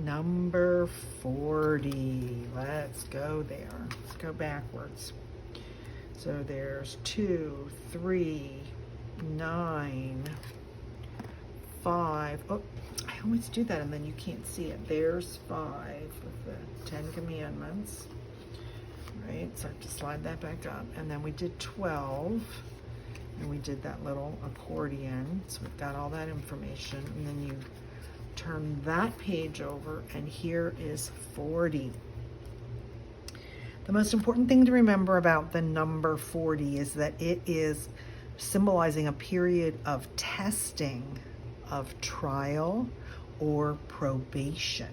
Number 40. Let's go there. Let's go backwards. So there's 2, 3, 9, 5. Oh, I always do that and then you can't see it. There's 5 with the 10 Commandments. Right, so I have to slide that back up. And then we did 12. And we did that little accordion. So we've got all that information. And then you turn that page over and here is 40. The most important thing to remember about the number 40 is that it is symbolizing a period of testing, of trial, or probation.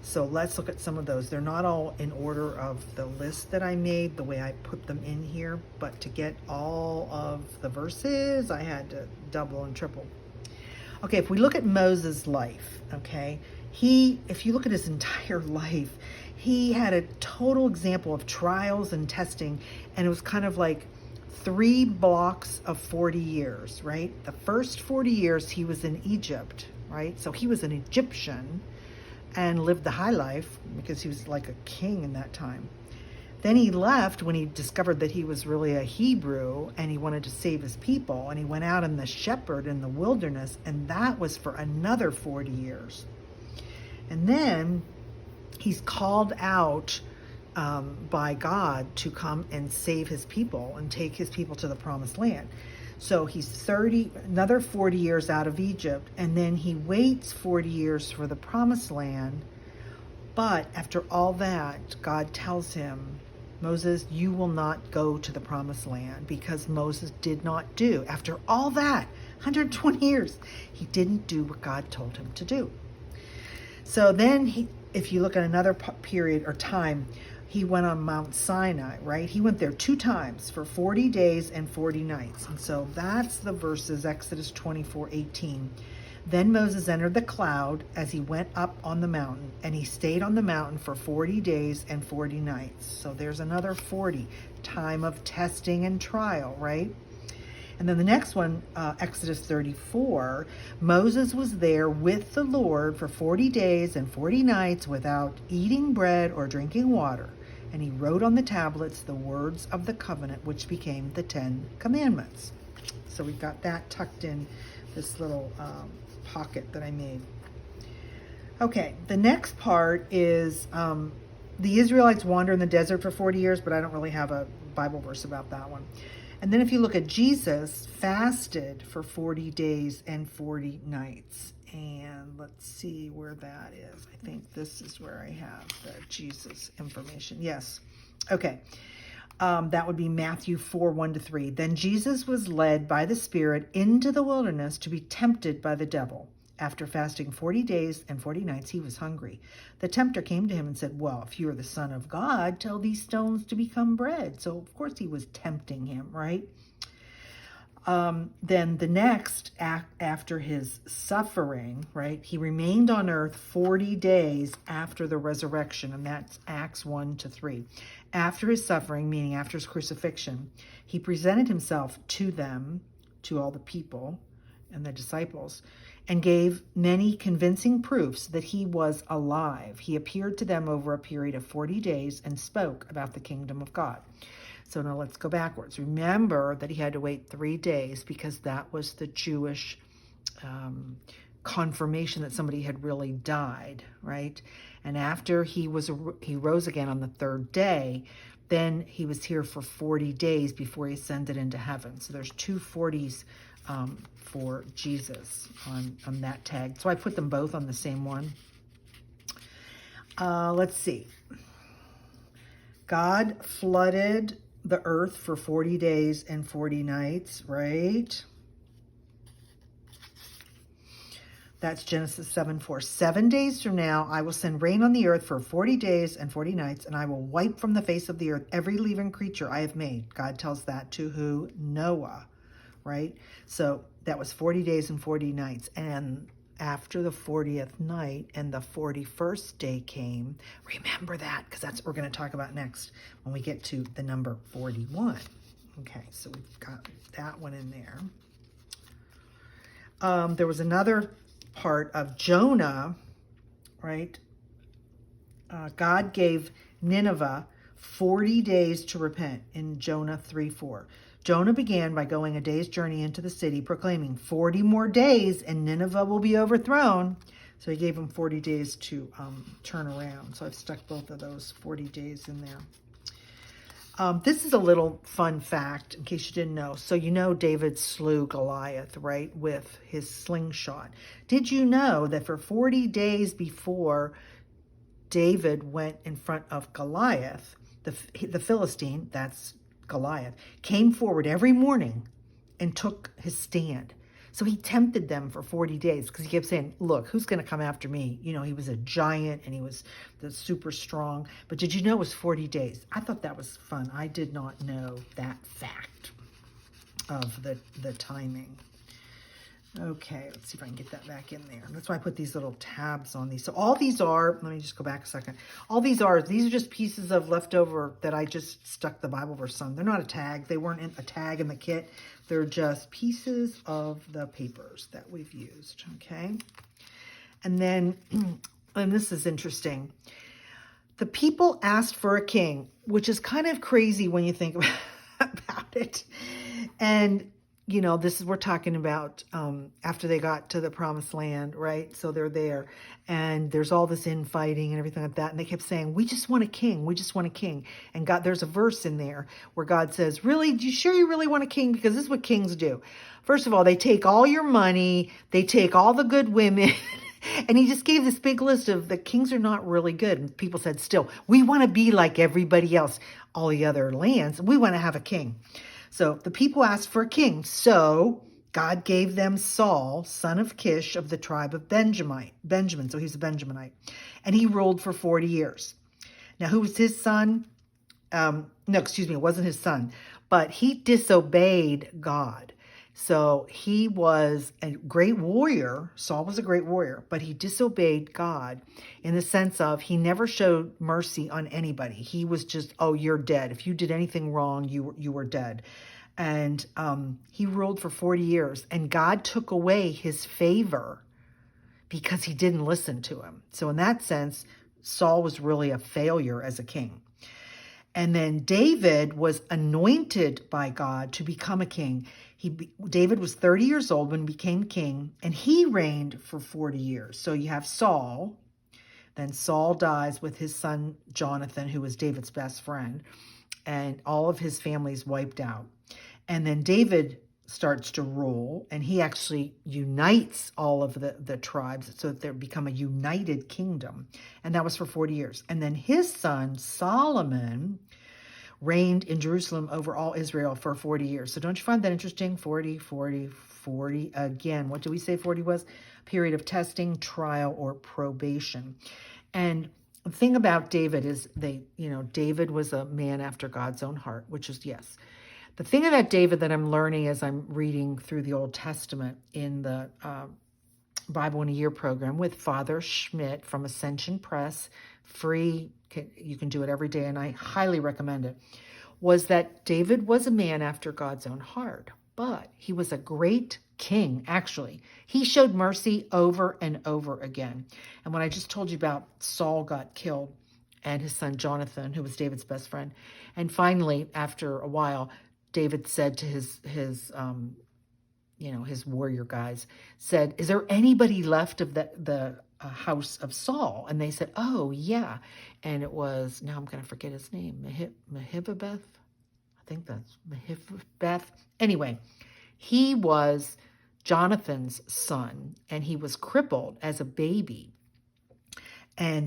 So let's look at some of those. They're not all in order of the list that I made, the way I put them in here, but to get all of the verses, I had to double and triple. Okay, if we look at Moses' life, okay, if you look at his entire life, he had a total example of trials and testing, and it was kind of like 3 blocks of 40 years, right? The first 40 years he was in Egypt, right? So he was an Egyptian and lived the high life because he was like a king in that time. Then he left when he discovered that he was really a Hebrew and he wanted to save his people, and he went out in the shepherd in the wilderness, and that was for another 40 years. And then he's called out by God to come and save his people and take his people to the promised land. So he's another 40 years out of Egypt, and then he waits 40 years for the promised land. But after all that, God tells him, Moses, you will not go to the promised land, because Moses did not do. After all that, 120 years, he didn't do what God told him to do. So then if you look at another period or time, he went on Mount Sinai, right? He went there 2 times for 40 days and 40 nights. And so that's the verses, Exodus 24:18. Then Moses entered the cloud as he went up on the mountain, and he stayed on the mountain for 40 days and 40 nights. So there's another 40, time of testing and trial, right? And then the next one, Exodus 34, Moses was there with the Lord for 40 days and 40 nights without eating bread or drinking water. And he wrote on the tablets the words of the covenant, which became the 10 Commandments. So we've got that tucked in this little pocket that I made. Okay, the next part is the Israelites wander in the desert for 40 years, but I don't really have a Bible verse about that one. And then if you look at Jesus, fasted for 40 days and 40 nights. And let's see where that is. I think this is where I have the Jesus information. Yes. Okay. That would be Matthew 4:1-3. Then Jesus was led by the Spirit into the wilderness to be tempted by the devil. After fasting 40 days and 40 nights, he was hungry. The tempter came to him and said, well, if you are the Son of God, tell these stones to become bread. So, of course, he was tempting him, right? Then the next, after his suffering, right, he remained on earth 40 days after the resurrection, and that's Acts 1-3. After his suffering, meaning after his crucifixion, he presented himself to them, to all the people and the disciples, and gave many convincing proofs that he was alive. He appeared to them over a period of 40 days and spoke about the kingdom of God. So now let's go backwards. Remember that he had to wait 3 days because that was the Jewish confirmation that somebody had really died, right? And after he rose again on the 3rd day, then he was here for 40 days before he ascended into heaven. So there's 2 40s for Jesus on that tag. So I put them both on the same one. Let's see. God flooded the earth for 40 days and 40 nights, right? That's Genesis 7:4. 7 days from now, I will send rain on the earth for 40 days and 40 nights, and I will wipe from the face of the earth every living creature I have made. God tells that to who? Noah, right? So that was 40 days and 40 nights. And after the 40th night and the 41st day came, remember that, because that's what we're going to talk about next when we get to the number 41. Okay, so we've got that one in there. There was another part of Jonah right? God gave Nineveh 40 days to repent in Jonah 3:4. Jonah began by going a day's journey into the city, proclaiming 40 more days and Nineveh will be overthrown. So he gave them 40 days to turn around. So I've stuck both of those 40 days in there. This is a little fun fact in case you didn't know. So you know David slew Goliath, right, with his slingshot. Did you know that for 40 days before David went in front of Goliath, the Philistine, that's Goliath, came forward every morning and took his stand. So he tempted them for 40 days because he kept saying, look, who's going to come after me? You know, he was a giant and he was super strong. But did you know it was 40 days? I thought that was fun. I did not know that fact of the timing. Okay, let's see if I can get that back in there. That's why I put these little tabs on these. So all these are, let me just go back a second. All these are just pieces of leftover that I just stuck the Bible verse on. They're not a tag. They weren't a tag in the kit. They're just pieces of the papers that we've used, okay? And then, and this is interesting. The people asked for a king, which is kind of crazy when you think about it. And you know, we're talking about after they got to the promised land, right? So they're there and there's all this infighting and everything like that. And they kept saying, we just want a king. We just want a king. And God, there's a verse in there where God says, really, do you sure you really want a king? Because this is what kings do. First of all, they take all your money. They take all the good women. And he just gave this big list of the kings are not really good. And people said, still, we want to be like everybody else, all the other lands. We want to have a king. So the people asked for a king. So God gave them Saul, son of Kish of the tribe of Benjamin. So he's a Benjaminite. And he ruled for 40 years. Now, who was his son? No, excuse me, it wasn't his son. But he disobeyed God. So he was a great warrior. Saul was a great warrior, but he disobeyed God in the sense of he never showed mercy on anybody. He was just, oh, you're dead. If you did anything wrong, you were dead. And he ruled for 40 years, and God took away his favor because he didn't listen to him. So in that sense, Saul was really a failure as a king. And then David was anointed by God to become a king. David was 30 years old when he became king, and he reigned for 40 years. So you have Saul. Then Saul dies with his son Jonathan, who was David's best friend, and all of his family's wiped out. And then David starts to rule, and he actually unites all of the tribes so that they become a united kingdom. And that was for 40 years. And then his son Solomon reigned in Jerusalem over all Israel for 40 years. So don't you find that interesting? 40, 40, 40. Again, what did we say 40 was? Period of testing, trial, or probation. And the thing about David is David was a man after God's own heart, which is yes. The thing about David that I'm learning as I'm reading through the Old Testament in the Bible in a Year program with Father Schmidt from Ascension Press, free, you can do it every day, and I highly recommend it, was that David was a man after God's own heart, but he was a great king, actually. He showed mercy over and over again. And when I just told you about Saul got killed and his son Jonathan, who was David's best friend, and finally, after a while, David said to his warrior guys, said, is there anybody left of the house of Saul? And they said, oh, yeah. And it was, now I'm going to forget his name, Mephibosheth. I think that's Mephibosheth. Anyway, he was Jonathan's son, and he was crippled as a baby. And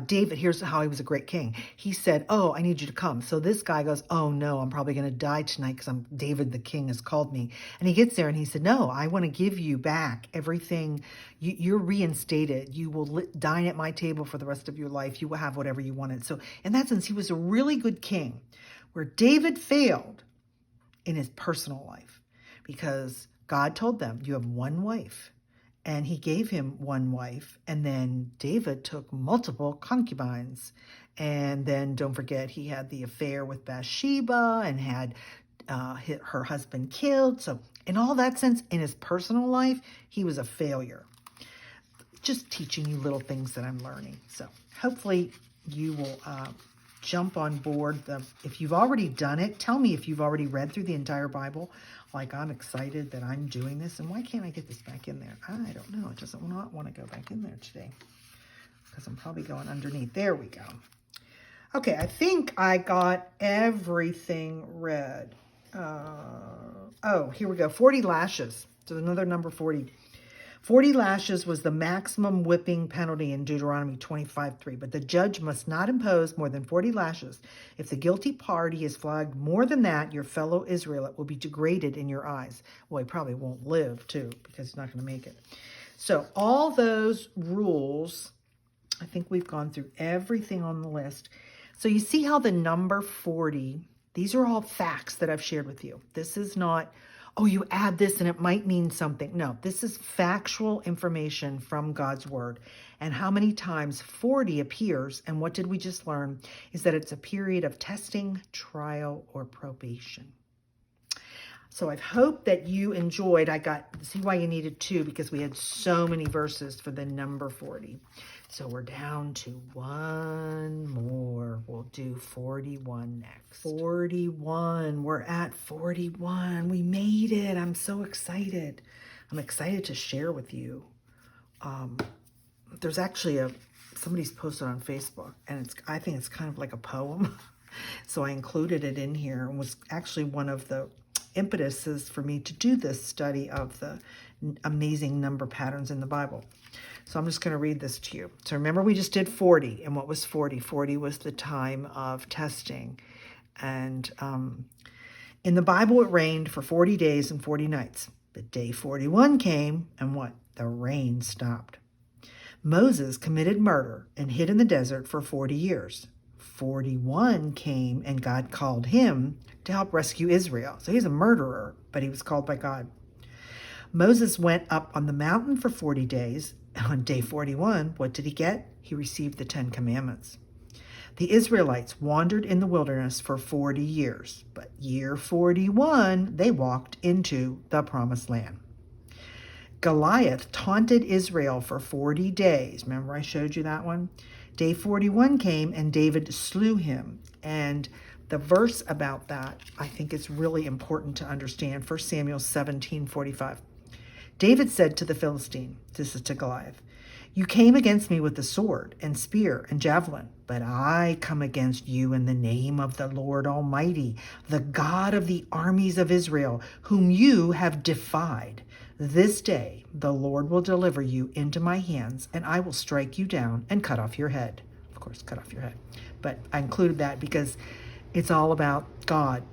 David, here's how he was a great king. He said, oh, I need you to come. So this guy goes, oh, no, I'm probably going to die tonight because David the king has called me. And he gets there and he said, no, I want to give you back everything. You're reinstated. You will dine at my table for the rest of your life. You will have whatever you wanted. So in that sense, he was a really good king. Where David failed in his personal life because God told them, you have one wife. And he gave him one wife, and then David took multiple concubines. And then don't forget, he had the affair with Bathsheba and had her husband killed. So in all that sense, in his personal life, he was a failure. just teaching you little things that I'm learning. So hopefully you will jump on board. If you've already done it, tell me if you've already read through the entire Bible. Like, I'm excited that I'm doing this. And why can't I get this back in there? I don't know. It doesn't not want to go back in there today because I'm probably going underneath. There we go. Okay, I think I got everything read. Oh, here we go. 40 lashes. So another number 40. 40 lashes was the maximum whipping penalty in Deuteronomy 25:3. But the judge must not impose more than 40 lashes. If the guilty party is flogged more than that, your fellow Israelite will be degraded in your eyes. Well, he probably won't live, too, because he's not going to make it. So all those rules, I think we've gone through everything on the list. So you see how the number 40, these are all facts that I've shared with you. This is not, oh, you add this and it might mean something. No, this is factual information from God's word. And how many times 40 appears, and what did we just learn, is that it's a period of testing, trial, or probation. So I hope that you enjoyed. See why you needed 2, because we had so many verses for the number 40. So we're down to 1 more. We'll do 41 next. 41. We're at 41. We made it. I'm so excited. I'm excited to share with you. There's actually somebody's posted on Facebook, and I think it's kind of like a poem. So I included it in here, and was actually one of the impetuses for me to do this study of the amazing number patterns in the Bible. So I'm just going to read this to you. So remember, we just did 40. And what was 40? 40 was the time of testing. And in the Bible, it rained for 40 days and 40 nights. But day 41 came, and what? The rain stopped. Moses committed murder and hid in the desert for 40 years. 41 came, and God called him to help rescue Israel. So he's a murderer, but he was called by God. Moses went up on the mountain for 40 days. On day 41, what did he get? He received the 10 Commandments. The Israelites wandered in the wilderness for 40 years, but year 41, they walked into the promised land. Goliath taunted Israel for 40 days. Remember I showed you that one? Day 41 came, and David slew him. And the verse about that, I think it's really important to understand. 1 Samuel 17:45. David said to the Philistine, this is to Goliath, "You came against me with the sword and spear and javelin, but I come against you in the name of the Lord Almighty, the God of the armies of Israel, whom you have defied. This day the Lord will deliver you into my hands, and I will strike you down and cut off your head." Of course, cut off your head. But I included that because it's all about God.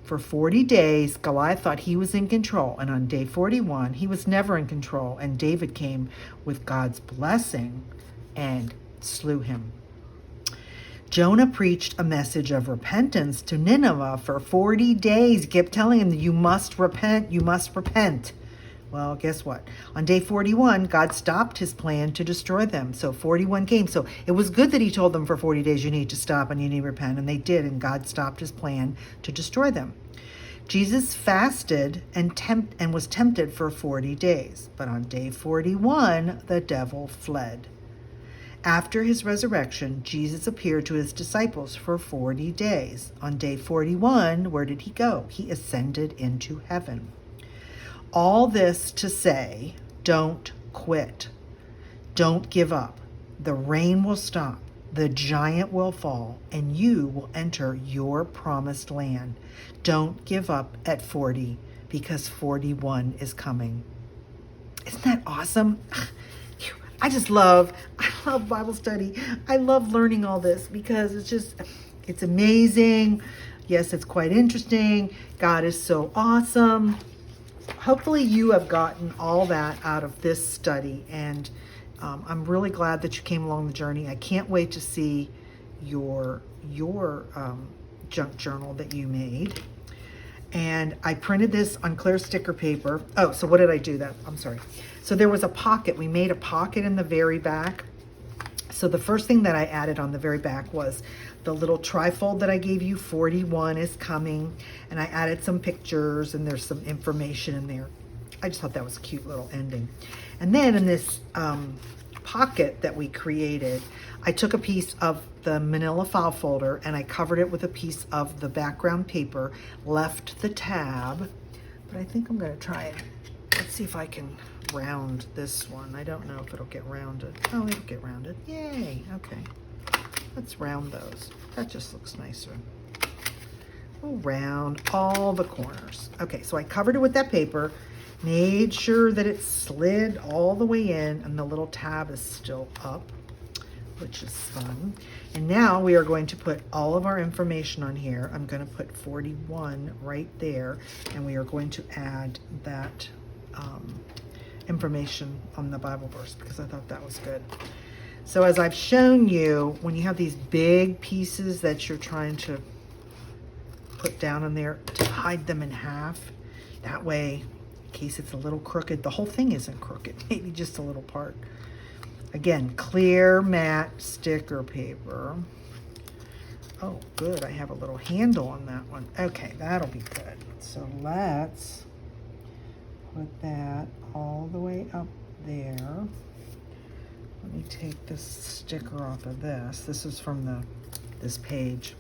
For 40 days, Goliath thought he was in control. And on day 41, he was never in control. And David came with God's blessing and slew him. Jonah preached a message of repentance to Nineveh for 40 days. He kept telling him, you must repent, you must repent. Well, guess what? On day 41, God stopped his plan to destroy them. So 41 came. So it was good that he told them for 40 days, you need to stop and you need to repent. And they did. And God stopped his plan to destroy them. Jesus fasted and was tempted for 40 days. But on day 41, the devil fled. After his resurrection, Jesus appeared to his disciples for 40 days. On day 41, where did he go? He ascended into heaven. All this to say, don't quit. Don't give up. The rain will stop. The giant will fall, and you will enter your promised land. Don't give up at 40, because 41 is coming. Isn't that awesome? I love Bible study. I love learning all this because it's amazing. Yes, it's quite interesting. God is so awesome. Hopefully you have gotten all that out of this study, and I'm really glad that you came along the journey. I can't wait to see your junk journal that you made. And I printed this on clear sticker paper. Oh, so what did I do? I'm sorry. So there was a pocket. We made a pocket in the very back. So the first thing that I added on the very back was the little trifold that I gave you. 41 is coming. And I added some pictures, and there's some information in there. I just thought that was a cute little ending. And then in this pocket that we created, I took a piece of the manila file folder and I covered it with a piece of the background paper, left the tab, but I think I'm going to try it. Let's see if I can round this one. I don't know if it'll get rounded. Oh, it'll get rounded. Yay. Okay. Let's round those. That just looks nicer. We'll round all the corners. Okay, so I covered it with that paper, made sure that it slid all the way in, and the little tab is still up, which is fun. And now we are going to put all of our information on here. I'm going to put 41 right there, and we are going to add that information on the Bible verse because I thought that was good. So as I've shown you, when you have these big pieces that you're trying to put down in there, to hide them in half, that way, in case it's a little crooked, the whole thing isn't crooked, maybe just a little part. Again, clear matte sticker paper. Oh, good, I have a little handle on that one. Okay, that'll be good. So let's put that all the way up there. Let me take this sticker off of this. This is from this page.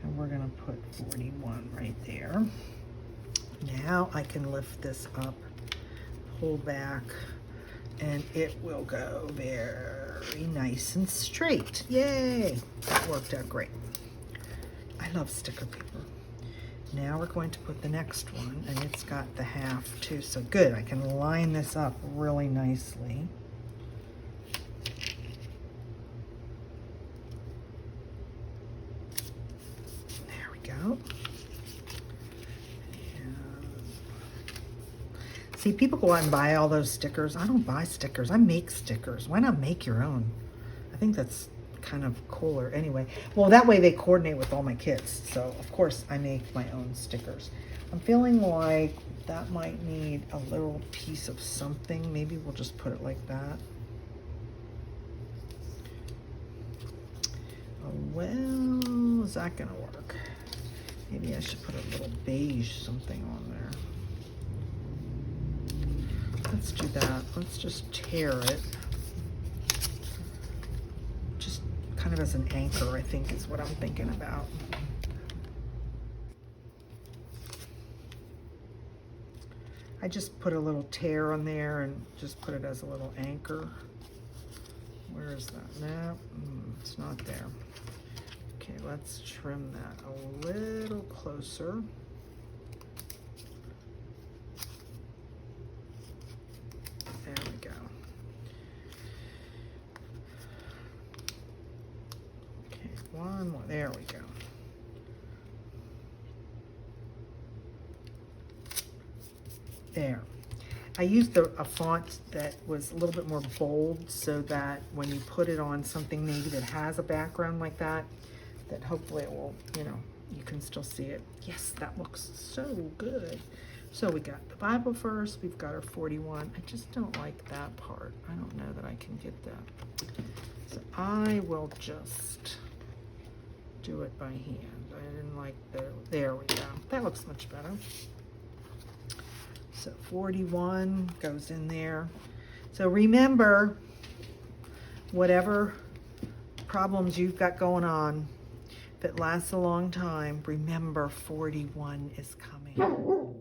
And we're gonna put 41 right there. Now I can lift this up, pull back, and it will go very nice and straight. Yay! That worked out great. I love sticker paper. Now we're going to put the next one, and it's got the half too, so good. I can line this up really nicely. There we go. See, people go out and buy all those stickers. I don't buy stickers. I make stickers. Why not make your own? I think that's kind of cooler. Anyway, well, that way they coordinate with all my kids. So, of course, I make my own stickers. I'm feeling like that might need a little piece of something. Maybe we'll just put it like that. Oh, well, is that going to work? Maybe I should put a little beige something on there. Let's do that. Let's just tear it. Just kind of as an anchor, I think is what I'm thinking about. I just put a little tear on there and just put it as a little anchor. Where is that? No, it's not there. Okay, let's trim that a little closer. There we go. Okay, one more. There we go. There. I used a font that was a little bit more bold so that when you put it on something maybe that has a background like that, that hopefully it will, you know, you can still see it. Yes, that looks so good. So we got the Bible verse, we've got our 41. I just don't like that part. I don't know that I can get that. So I will just do it by hand. I didn't like there we go. That looks much better. So 41 goes in there. So remember, whatever problems you've got going on, if it lasts a long time, remember 41 is coming.